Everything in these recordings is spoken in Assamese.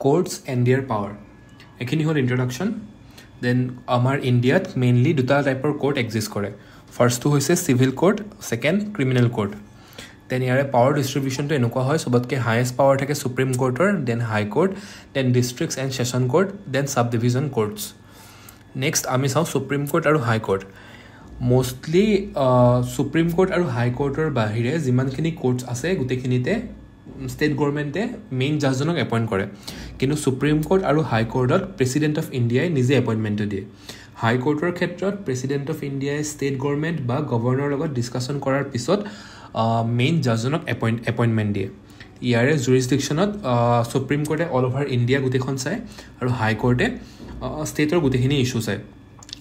Courts and their power. Ekhini hol introduction. Then amar India mainly duta type of court exist kore. First to hoise civil court, second criminal court. Then yare power distribution to enukwa hoy sobotke highest power thake Supreme Court or then High Court, then districts and session court, then subdivision courts. Next ami saw Supreme Court aru High Court. Mostly Supreme Court aru High Court or bahire jiman khini courts ase gutekhinite state government main judge jonok appoint kore. Kintu Supreme Court aru High Court President of India nije appointment to die. High Court or khetrot President of India state government ba governor logot discussion korar pisot main judge jonok appointment die. Yare jurisdiction Supreme Court all over India gutekhon sai aru High Court state or gutekhini issue sai.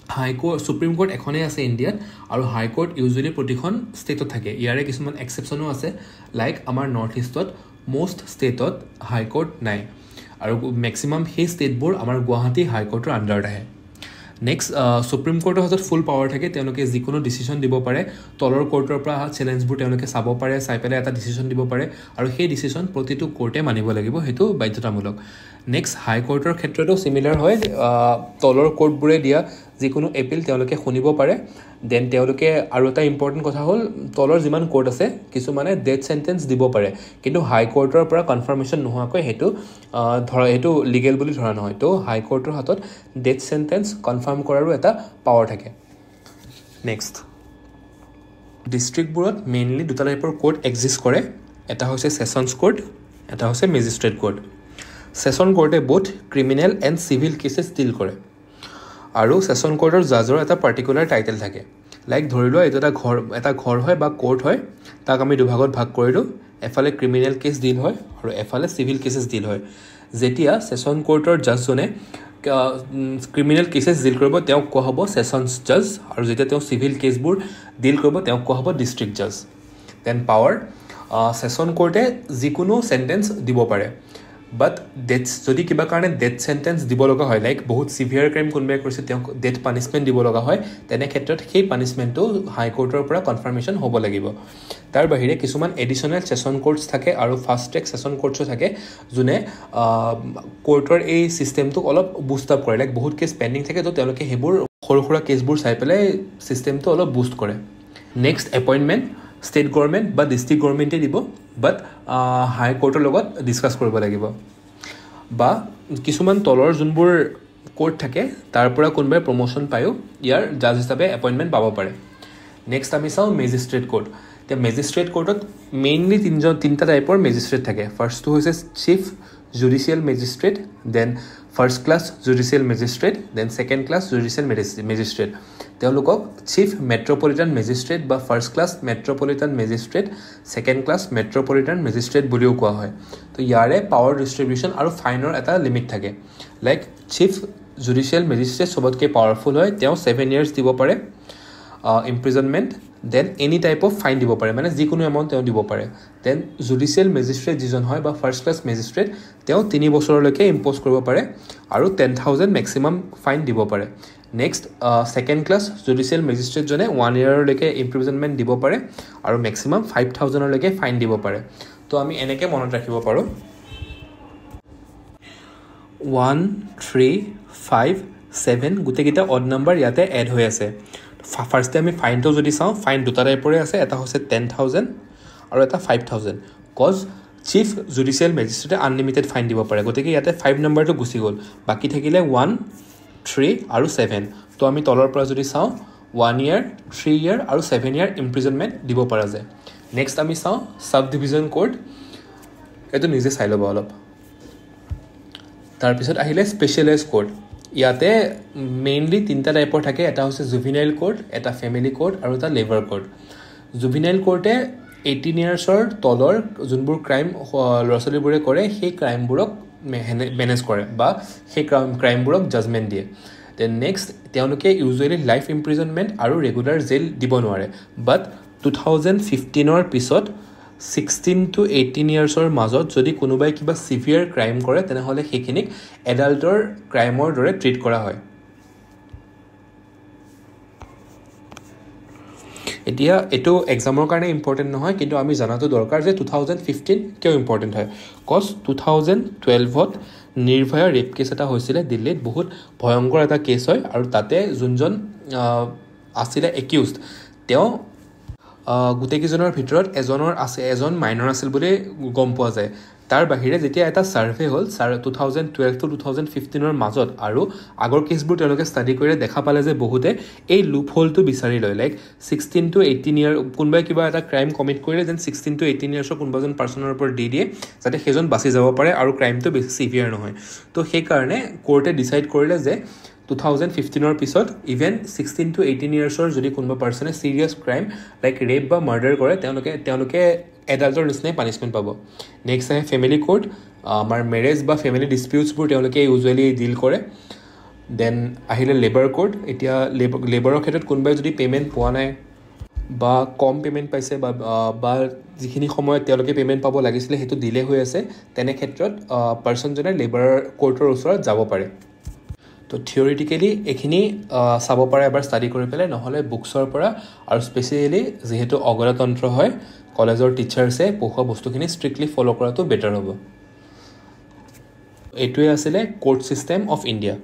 High Court Supreme Court ekhone ase India aru High Court usually protikhon state thake. Yare kisuman exception ase like amar North East most state High Court nai aru maximum he state board amar Guwahati High Court under ahe. Next Supreme Court has full power thake teloke jikono decision dibo pare tolor court pra challenge bu teloke sabo pare sai pele eta decision dibo pare aru he decision protitu court e manibo lagibo hetu baidhotamulok. Next High Court or khetroto similar hoy tolor court bure dia jikono appeal teloke khunibo pare. Then teloke aru eta important kotha hol tolor jiman court ase kisu mane death sentence dibo pare kintu High Court or pra confirmation noha koi hetu dhora hetu legal boli dhora nohoy to High Court or hatot death sentence confirm koraru eta power thake. Next district board mainly duta type of court exist kore. Eta hoise sessions court, eta hoise magistrate court. Session court both criminal and civil cases deal kore. Aru session court or judge or eta particular title thake. Like dhorilo eta ghor hoy ba court hoy tak ami dubhagot bhag korilu efale criminal case deal hoy aru efale civil cases deal hoy. Jetia session court or judge jone criminal cases deal koribo teok ko hobo sessions judge aru jetia teo civil case bur deal koribo teok ko hobo district judge. Then power session court e jikono sentence dibo pare. But death jodi kiba karone death sentence dibo loga hoy like bahut severe crime kunbe korise teok death punishment dibo loga hoy tene khetrot hei punishment to High Court or pura confirmation hobo lagibo. Tar bahire kisuman additional session courts thake aru fast track session courts thake june court or ei system to olop boost up kore like bahut case pending thake to teloke hebur khoru khora case bur sai pele system to olop boost kore. Next appointment state government বা district government দিব but High Court লগত discuss কৰিব লাগিব বা কিছুমান তলৰ যোনবোৰ কোৰ্ট থাকে তাৰ পৰা কোনবাই প্ৰমোশন পায়ো ইয়াৰ জাজ হিচাপে এপইন্টমেন্ট পাব পাৰে. নেক্সট আমি চাও মেজিস্ট্ৰেট কোৰ্ট. তে মেজিস্ট্ৰেট কোৰ্টত মেইনলি তিনটা টাইপৰ মেজিস্ট্ৰেট থাকে. ফাৰ্স্টটো হৈছে chief judicial magistrate, then first class judicial magistrate, then second class judicial magistrate. তেওঁলোকক চিফ মেট্ৰপলিটান মেজিস্ট্ৰেট বা first class metropolitan magistrate, second class metropolitan magistrate বুলিও কোৱা হয়. তো ইয়াৰে পাৱাৰ ডিষ্ট্ৰিবিউশ্যন আৰু ফাইনৰ এটা লিমিট থাকে. লাইক চিফ জুডিচিয়েল মেজিস্ট্ৰেট সবতকৈ পাৱাৰফুল হয়, তেওঁ 7 years দিব পাৰে imprisonment, then any type of fine দিব পাৰে, মানে যিকোনো এমাউণ্ট তেওঁ দিব পাৰে. দেন জুডিচিয়েল মেজিস্ট্ৰেট যিজন হয় বা ফাৰ্ষ্ট ক্লাছ মেজিস্ট্ৰেট তেওঁ 3 বছৰলৈকে ইম্প'জ কৰিব পাৰে আৰু 10,000 মেক্সিমাম ফাইন দিব পাৰে. Next second class judicial মেজিস্ট্ৰেটজনে 1 yearলৈকে imprisonment দিব পাৰে আৰু মেক্সিমাম 5,000লৈকে ফাইন দিব পাৰে. তো আমি এনেকৈ মনত ৰাখিব পাৰোঁ 1, 3, 5, 7 গোটেইকেইটা অড নাম্বাৰ ইয়াতে এড হৈ আছে. ফাৰ্ষ্টে আমি ফাইনটো যদি চাওঁ, ফাইন দুটা টাইপৰে আছে, এটা হৈছে 10,000 আৰু এটা 5,000. কজ চিফ জুডিচিয়েল মেজিস্ট্ৰেটে আনলিমিটেড ফাইন দিব পাৰে, গতিকে ইয়াতে 5 নম্বৰটো গুচি গ'ল. বাকী থাকিলে 1, 3 আৰু 7. তো আমি তলৰ পৰা যদি চাওঁ 1 year, 3 year আৰু 7 year ইমপ্ৰিজনমেণ্ট দিব পৰা যায়. নেক্সট আমি চাওঁ সাব ডিভিজন কোৰ্ট. এইটো নিজে চাই ল'ব অলপ. তাৰপিছত আহিলে স্পেচিয়েলাইজ কোৰ্ট. ইয়াতে মেইনলি তিনিটা টাইপৰ থাকে. এটা হৈছে জুভিনাইল কোৰ্ট, এটা ফেমিলি কোৰ্ট আৰু এটা লেবাৰ কোৰ্ট. জুভিনাইল কোৰ্টে 18 yearsৰ তলৰ যোনবোৰ ক্ৰাইম ল'ৰা ছোৱালীবোৰে কৰে সেই ক্ৰাইমবোৰক মেনেজ কৰে বা সেই ক্ৰাইমবোৰক জাজমেণ্ট দিয়ে. দেন নেক্সট তেওঁলোকে ইউজুৱেলি লাইফ ইমপ্ৰিজনমেণ্ট আৰু ৰেগুলাৰ জেইল দিব নোৱাৰে. বাট 2015ৰ পিছত 16 to 18 yearsৰ মাজত যদি কোনোবাই কিবা সিভিয়াৰ ক্ৰাইম কৰে তেনেহ'লে সেইখিনিক এডাল্টৰ ক্ৰাইমৰ দৰে ট্ৰিট কৰা হয়. এতিয়া এইটো এক্সামৰ কাৰণে ইম্পৰ্টেণ্ট নহয়, কিন্তু আমি জনাটো দৰকাৰ যে 2015 কিয় ইম্পৰ্টেণ্ট হয়. কজ 2012ত নিৰ্ভয়া ৰেপ কেছ এটা হৈছিলে দিল্লীত, বহুত ভয়ংকৰ এটা কেছ হয়, আৰু তাতে যোনজন আছিলে একিউজড, তেওঁ গোটেইকেইজনৰ ভিতৰত এজন মাইনৰ আছিল বুলি গম পোৱা যায়। তাৰ বাহিৰে যেতিয়া এটা ছাৰ্ভে হ'ল 2012 to 2015 মাজত, আৰু আগৰ কেছবোৰ তেওঁলোকে ষ্টাডি কৰি দেখা পালে যে বহুতে এই লুপ হ'লটো বিচাৰি লয়, লাইক 16 to 18 ইয়াৰ কোনোবাই কিবা এটা ক্ৰাইম কমিট কৰিলে দেন 16 to 18 ইয়াৰ্ছৰ কোনোবা এজন পাৰ্চনৰ ওপৰত দি দিয়ে যাতে সেইজন বাচি যাব পাৰে আৰু ক্ৰাইমটো বেছি চিভিয়াৰ নহয়। তো সেইকাৰণে কোৰ্টে ডিচাইড কৰিলে যে 2015 পিছত ইভেন 16 to 18 ইয়াৰ্ছৰ যদি কোনোবা পাৰ্চনে চিৰিয়াছ ক্ৰাইম লাইক ৰেপ বা মাৰ্ডাৰ কৰে তেওঁলোকে এডাল্টৰ নিচিনাই পানিছমেণ্ট পাব। নেক্সট আহে ফেমিলি কোৰ্ট, আমাৰ মেৰেজ বা ফেমিলি ডিছপিউটছবোৰ তেওঁলোকে ইউজুৱেলি ডিল কৰে। দেন আহিলে লেবাৰ কোৰ্ট, এতিয়া লেবাৰৰ ক্ষেত্ৰত কোনোবাই যদি পে'মেণ্ট পোৱা নাই বা কম পে'মেণ্ট পাইছে বা যিখিনি সময়ত তেওঁলোকে পে'মেণ্ট পাব লাগিছিলে সেইটো ডিলে হৈ আছে, তেনে ক্ষেত্ৰত পাৰ্চনজনে লেবাৰ কোৰ্টৰ ওচৰত যাব পাৰে। তো থিয়ৰিটিকেলি এইখিনি চাব পাৰে এবাৰ ষ্টাডি কৰি পেলাই, নহ'লে বুকছৰ পৰা, আৰু স্পেচিয়েলি যিহেতু অগণতন্ত্ৰ হয় কলেজৰ টিচাৰ্ছে পঢ়োৱা বস্তুখিনি ষ্ট্ৰিক্টলি ফ'ল' কৰাটো বেটাৰ হ'ব। এইটোৱে আছিলে কোৰ্ট ছিষ্টেম অফ ইণ্ডিয়া।